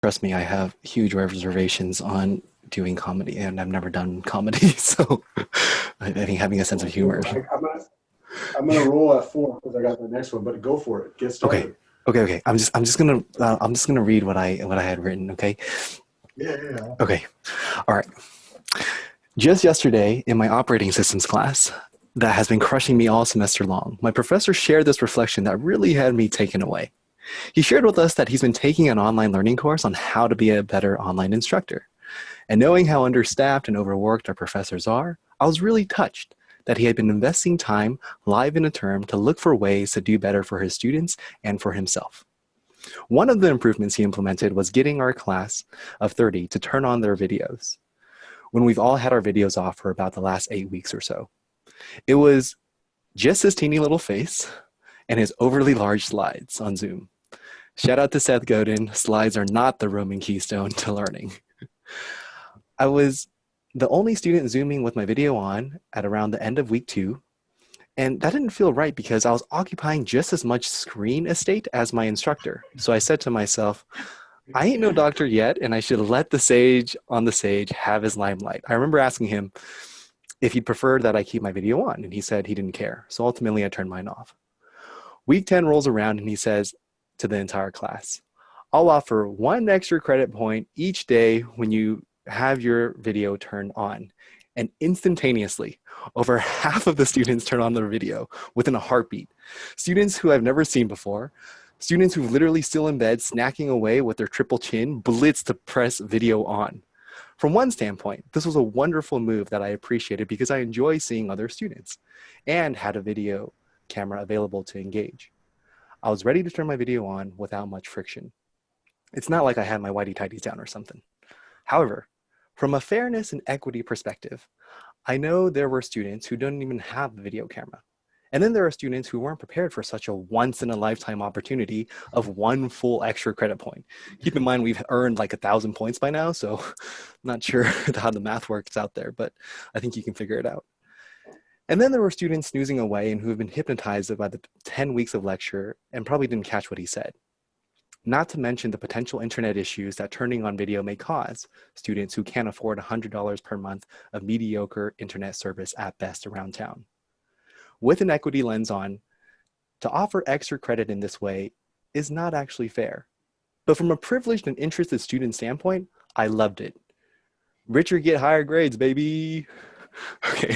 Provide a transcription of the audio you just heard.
Trust me, I have huge reservations on doing comedy, and I've never done comedy, so I think having a sense of Well, good. humor. I'm gonna roll at four because I got the next one. But go for it. Get Okay, started. okay. I'm just gonna read what I had written. Okay, Yeah, yeah, yeah. okay. All right. Just yesterday in my operating systems class, that has been crushing me all semester long, my professor shared this reflection that really had me taken away. He shared with us that he's been taking an online learning course on how to be a better online instructor. And knowing how understaffed and overworked our professors are, I was really touched that he had been investing time live in a term to look for ways to do better for his students and for himself. One of the improvements he implemented was getting our class of 30 to turn on their videos when we've all had our videos off for about the last 8 weeks or so. It was just his teeny little face and his overly large slides on Zoom. Shout out to Seth Godin, slides are not the Roman keystone to learning. I was the only student Zooming with my video on at around the end of week 2, and that didn't feel right because I was occupying just as much screen estate as my instructor. So I said to myself, I ain't no doctor yet, and I should let the sage on the stage have his limelight. I remember asking him if he'd prefer that I keep my video on, and he said he didn't care. So ultimately, I turned mine off. Week 10 rolls around, and he says to the entire class, I'll offer 1 extra credit point each day when you have your video turned on. And instantaneously, over half of the students turn on their video within a heartbeat. Students who I've never seen before, students who literally still in bed, snacking away with their triple chin, blitz to press video on. From one standpoint, this was a wonderful move that I appreciated because I enjoy seeing other students and had a video camera available to engage. I was ready to turn my video on without much friction. It's not like I had my whitey tighties down or something. However, from a fairness and equity perspective, I know there were students who didn't even have a video camera. And then there are students who weren't prepared for such a once in a lifetime opportunity of 1 full extra credit point. Keep in mind, we've earned like 1,000 points by now, so I'm not sure how the math works out there, but I think you can figure it out. And then there were students snoozing away and who have been hypnotized by the 10 weeks of lecture and probably didn't catch what he said. Not to mention the potential internet issues that turning on video may cause students who can't afford $100 per month of mediocre internet service at best around town. With an equity lens on, to offer extra credit in this way is not actually fair. But from a privileged and interested student standpoint, I loved it. Richer get higher grades, baby. Okay.